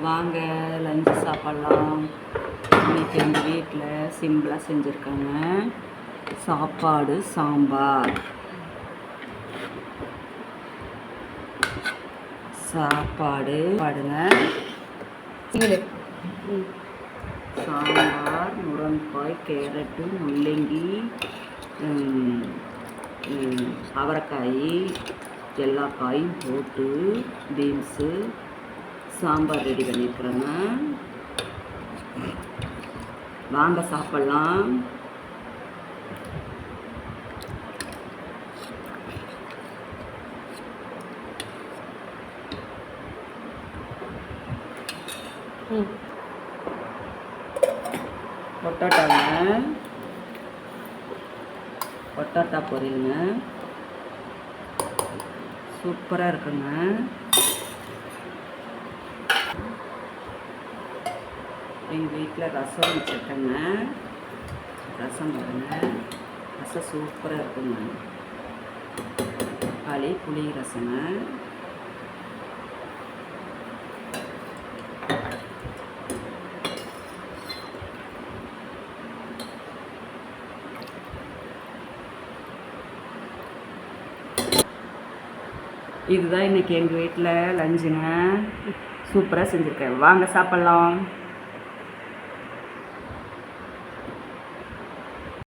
வாங்க லஞ்சு சாப்பிட்லாம். இன்றைக்கி எங்கள் வீட்டில் சிம்பிளாக செஞ்சுருக்காங்க. சாப்பாடு, சாம்பார். பாடுங்க. சாம்பார், முருங்கைக்காய், கேரட்டு, முள்ளங்கி, அவரைக்காய், எல்லா காயும் போட்டு பீன்ஸு சாம்பார் ரெடி பண்ணியிருக்கிறேங்க. வாங்க சாப்பிட்லாம். பொட்டாட்டா பொரியலுங்க. சூப்பராக இருக்குங்க. எங்கள் வீட்டில் ரசம் வச்சுருக்கேங்க. ரசம் பாருங்க, ரசம் சூப்பராக இருக்குங்க. தக்காளி புளி ரசங்க. இதுதான் இன்றைக்கி எங்கள் வீட்டில் லஞ்சுங்க. சூப்பராக செஞ்சுருக்கேன். வாங்க சாப்பிட்லாம்.